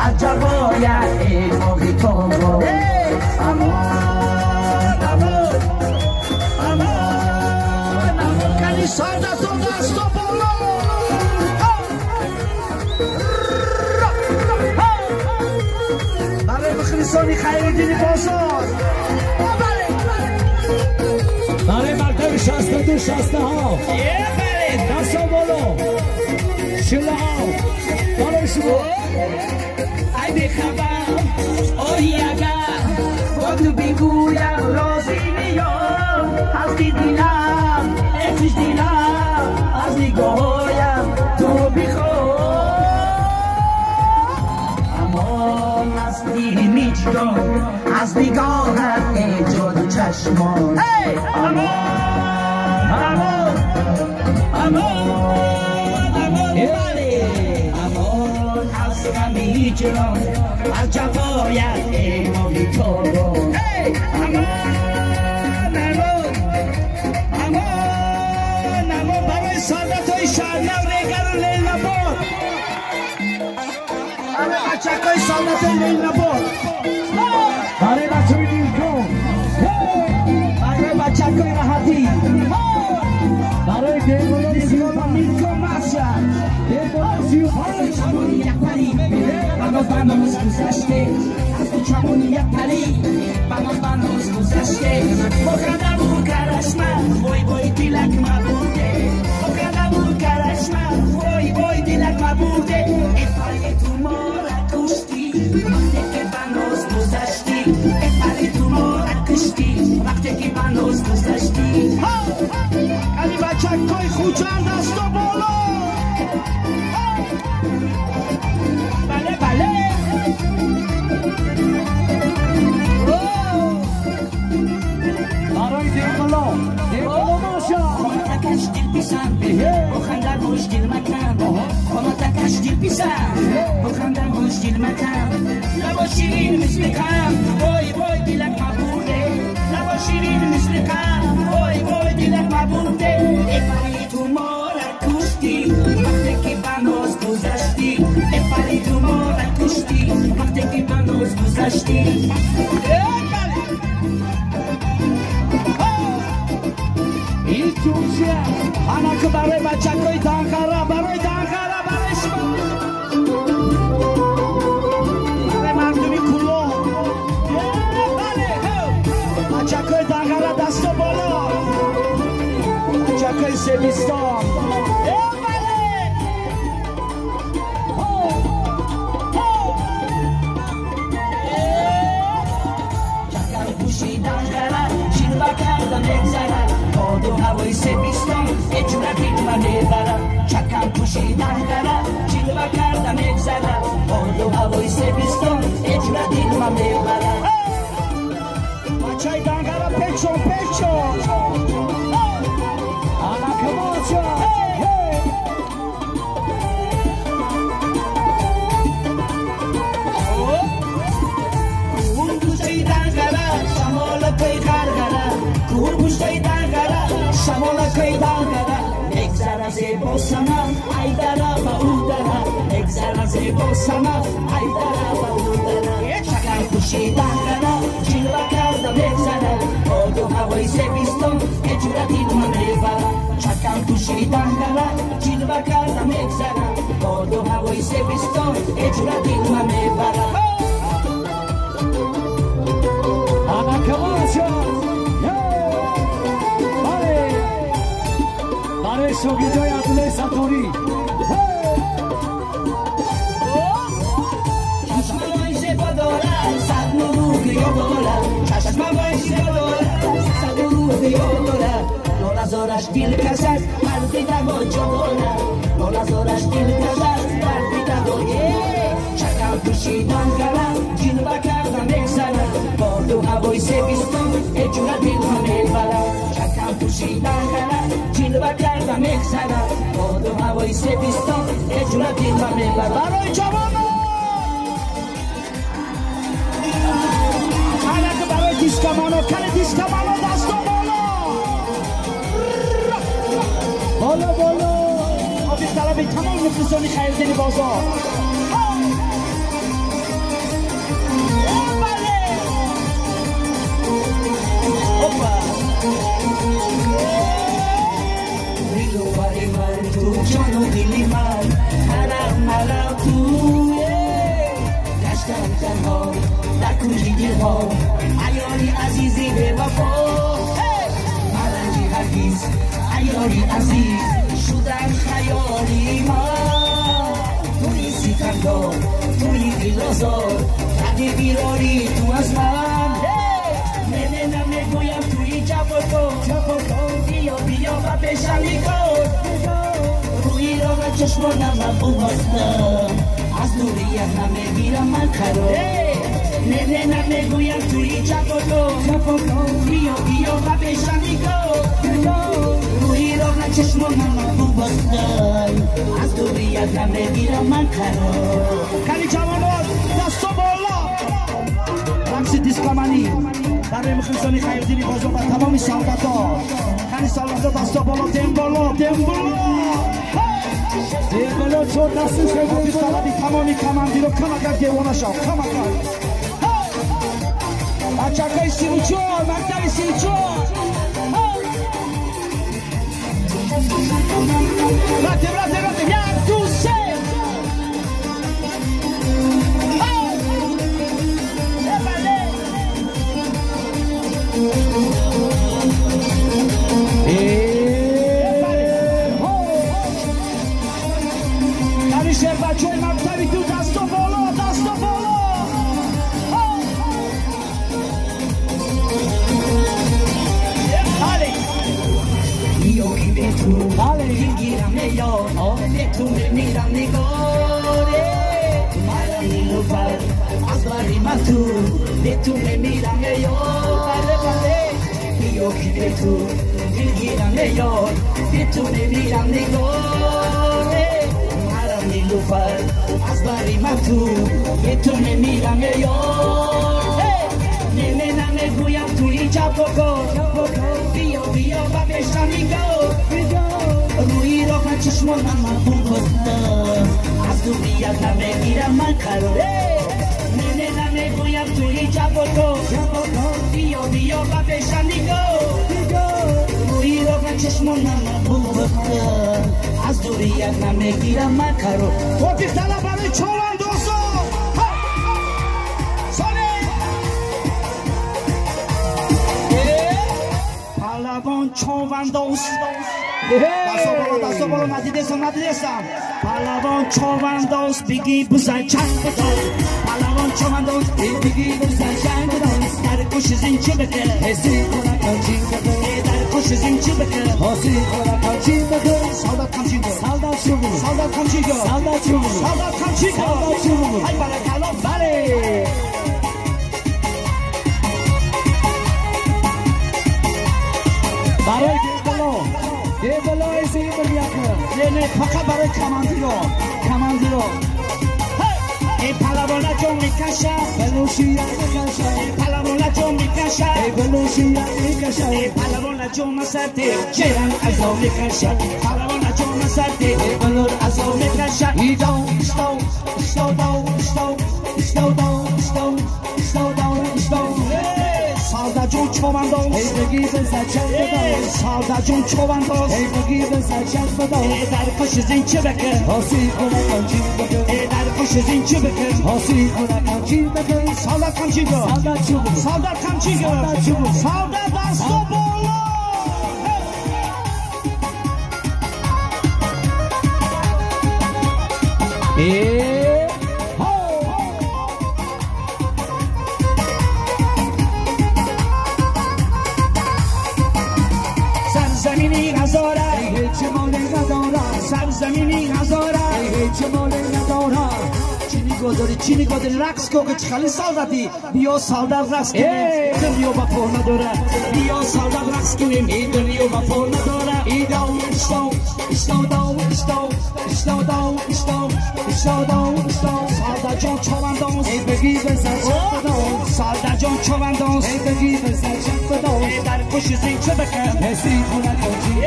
عجب باید ای ماهی تو امان امان امان امان کنی سادتون دست و بالا برای مخلصانی خیرالدین بازار برای مکتب 62 60 ها دست و بالا شله ها برای شما ای بخبر آی اگر با تو بگویم رازی میام هستی دیلم اتش دیلم از نگاهایم تو بخواه امان هستی میچرم از نگاهت ای جادو چشمان امان امان امان امان هستم میچرم از جفایت ای ماهی تو امان امان امان برای سادت های شهریار نگر و لیل نباد برای بچک های سادت های لیل نباد برای بچه های نیلکن برای بچک های راحتی برای دیگران سیوان نیلکن محشر دیگران سیوان چمونی یک پری بناموز گذشته از تو چمونی یک پری بناموز گذشته بخندم و کرشمه وای وای دیلک مبوده بخندم و کرشمه وای وای دیلک مبوده ای پری تو ما را کشتی وقتی که بناموز گذشتی ای پری تو ما را کشتی وقتی که بناموز گذشتی علی بچک های خوچند دست و بالا بله بله برای دیگران ماشا تکش دل پیسم بخندم خوش دل مکم خانه تکش دل پیسم بخندم خوش دل مکم لبا شیرین مثل کم وای وای دلک مبوده لبا شیرین مثل کم وای وای دلک مبوده ای پری تو ما را کشتی وقتی که بناز گذشتی ای پری تو ما را کشتی وقتی که بناز گذشتی این جوشه انا که برای بچک های دانخره برای دانخره برای شما برای مردمی کلو بچک های دانخره دست و بالا بچک های سبیستان چکر پوشی دانخره شیربا کردم بگذره باد و هوای سبیستان اجورتی من میبرم چکم پوشیدن دارم جلوه کردم اگذرم باد و هوای سبیستان اجورتی من میبرم بچه های دنگرم پچون پچون آنا کماشا اون گوشتای دنگرم شمال پی غرغرم کور گوشتای دنگرم شمال پی دنگرم اگذر از با سمم ای درم و او درم اگذر از با سمم ای درم و او درم چکم پوشیدن درم جلوه کردم اگذرم باد و هوای سبیستان اجورتی من میبرم چکم پوشیدن درم جلوه کردم اگذرم باد و هوای سبیستان اجورتی من میبرم آنا کماشا برای شاگردای عبدالله ستاری چشم وایشه با دارم صد نور یا دارم چشم وایشه با دارم صد نور یا دارم نالازارش دل کس است مردی دوا جوانم نالازارش دل کس است مردی دوا چکم پوشیدن کردم جلوه کردم اگذرم باد و هوای سبیستان اجورت دل من میبرم چکم پوشیدن کردم جلوه کردم اگذرم باد و هوای سبیستان اجورت دل من میبرم برای جوانم برای دیسکمانو کل دیسکمانو دست و بالا بالا آبی طلبی تمام مخلصانی خیردین بازار توی دلها عیاری عزیزی به وفا مرنجی هرگیز عیاری عزیز شدن خیالی ما توی سیتندار توی دلازار تنی بیراری تو از من نه نمیگویم توی جوابا بیا و بشنی کن روی را و چشمانم من اومدم از دوری همه میرم من قرار نه نمیگویم توی جوابا بیا و بشنی کن روی را و چشمانم من اومدم از دوری همه میرم من قرار خیلی جوانان دستا بالا رقص دیسکامانی برای مخلصانی خیردینی بازو و تمامی سعادت ها خیلی سعادت ها دستا بالا دم بالا چون دستش حافظ طلبی تمامی کمندی رو کمکر دیوانه شد کمکر بچه‌های 34 مکتب 34 راتب یک دو سه شهر بچه های مکتبی تو دست و بالا بیایی به تو میگیرم نیاد به تو میرم نگاره مرم نیلوفر از بری من تو به تو میرم نیاد بیایی به تو میگیرم نیاد به تو میرم نگاره نیلوفر از بری من تو به تو نمیرم یار نمیگویم توی جوابا بیا و بشنی روی را و چشمان من بودم از دوریت نمیگیرم من قرار نمیگویم توی جوابا بیا و بشنی روی را و چشمان من بودم از دوریت نمیگیرم من قرار توفیق طلب برای چوان دوستان پهلوان چوان دوست دستا بالا ندیدستم پهلوان چوان دوست بگی بزن چند دوست پهلوان چوان دوست بگی بزن چند دوست در کش زنچه بکن حسی کنه کانچین بکن در کش زنچه بکن حسی کنه کانچین بکن سالدات کانچین کن سالدات کانچین کن های برای کلام بله برای دیبلا ایسی بلیاکر نه فقط برای کماندی رو ای پهلوانا جو میکشه بلوشیا میکشه ای پهلوانا جو میکشه ای بلوشیا میکشه ای پهلوانا جو مسته چرن ازو میکشه پهلوانا جو مسته ای بلور ازو میکشه ایدو سالدا جون چوبان دوست ای بگی بزن چند دوست سالدا جون چوبان دوست ای بگی بزن چند دوست ای در کش زنچه بکن حاسی کنه کانچین بکن ای در کش زنچه بکن حاسی کنه کانچین بکن سالدا کانچین کن سالدا کانچین کن سالدا دست و بالا سرزمینی هزاره هیچ مالی ندارم سرزمینی هزاره هیچ مالی ندارم چی میگذاری رقص که خیلی سالدتی بیا سالدت رقص کنیم دنیا وفا نداره بیا سالدت رقص کنیم این دنیا وفا نداره ایدو سالدا جان چوبان دوست ای بگی بزن چند دوست سالدا جان چوبان دوست ای بگی بزن چند دوست در کش زنچه بکن حسی کنه کانچین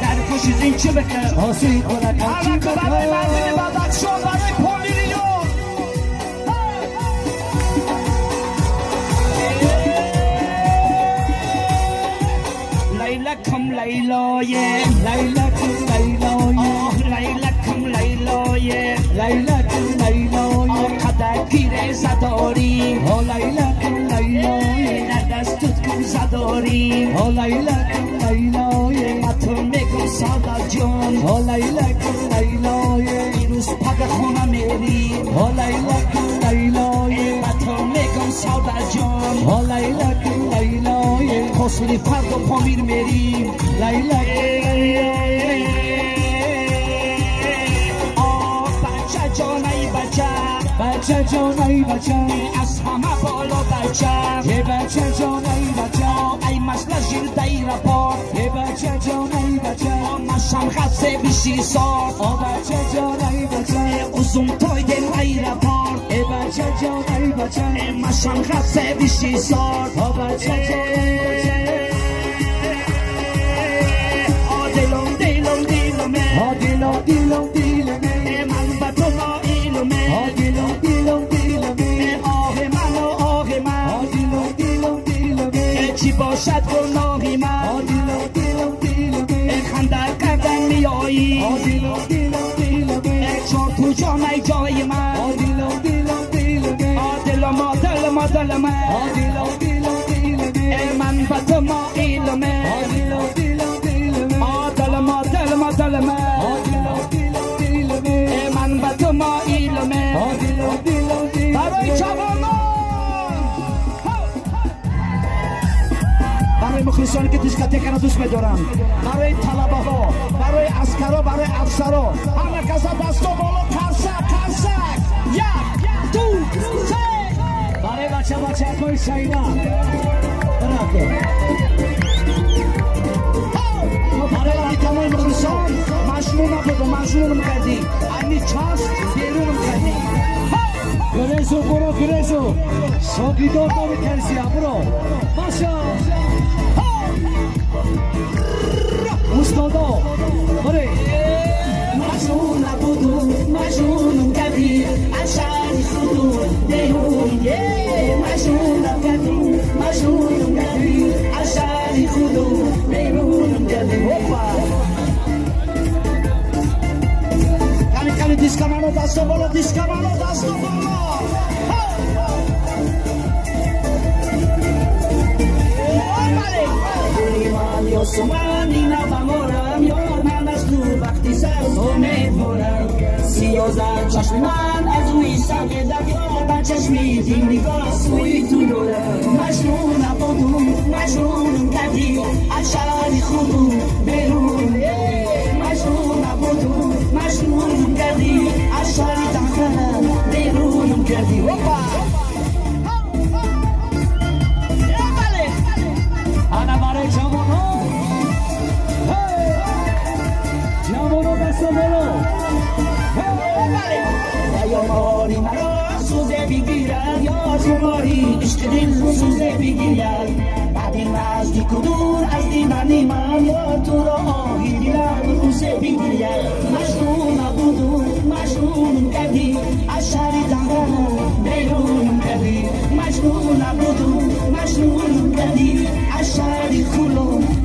در کش زنچه بکن حاسی کنه کانچین که برای مردم بدخشان برای پولیریو لیلکم لیلایه لیلکم لیلایه لیلکم لیلایه قدر گیره زداری لیلکم لیلای در دستت کوزه داریم لیلکن لیلای با تو میگم سادت جان لیلکن لیلای دیروز پاک خونه میریم لیلکن لیلای با تو میگم سادت جان لیلکن لیلای خسلی فرد و پامیر میریم لیلکن لیلای بچه جان ای بچه بچه جان ای بچه از همه بالا بچه یه بچه جان ای بچه ای مسئله جیر دیر پار یه بچه جان ای بچه مشم خسته بیشی سار بچه جان ای بچه uzun toyden aeroport بچه جان ای بچه مشم خسته بیشی سار بچه جان ای بچه دلم دلم دلمه دیلم دیلم دیلمه من با تو مایلمه دیلم دیلم دیلمه آه من و آه من دیلم دیلم دیلمه چی باشد گناهی من دیلم دیلم دیلمه خنده کردن میایی دیلم دیلم دیلمه چون تو جان ای جای من دیلم دیلم دیلمه دلم دلم دلمه دیلم دیلم دیلمه من با تو مایلمه دیلم دیلم دیلمه دلم دلم دلمه دیلم دیلم دیلمه من با تو مایلمه دیلم دیلم دیلمه برای جوانان برای مخلصانی که دیسکاتک را دوست می‌دارن برای طلبه ها برای عسکرا برای افسرا همه کسا دستو بالا کرسک کرسک یک دو سه برای بچه های شاینا برای برای تمام مخلصان مجنون بودو مجنونم کردی امی چاست بیرونم کردی گرزو برو گرزو شاگیدار داری کرسی برو باشا استادا بره مجنون بودو مجنونم کردی عشقی خودو دیون مجنون کردی مجنونم کردی عشقی خودو دیونم کردی کمی دیسکامانو دستو بالا دیسکامانو دستو بالا من یا سومن این نفهمارم یا من از تو وقتی سرز امیدوارم سیازد چشم من از روی سنگ دریا بر چشمی دین نگاه سوی تو دارم مجنون نبودم مجنون کردی از شهر خودم بیرون مجنون نبودم مجنون کردی از شهر تنگرم بیرونم کردی انا برای جوانو جوانو دست برو یا ماری مرا سوزه بگیرد یا شماری عشق دل سوزه بگیرد بعد این نزدیک و دور از دیدن من یا تو را آهی دلم روزه بگیرد مجنون نبودم مجنون کردی از شهر دنگرم بیرون کردی مجنون نبودم مجنون کردی از شهر خلوم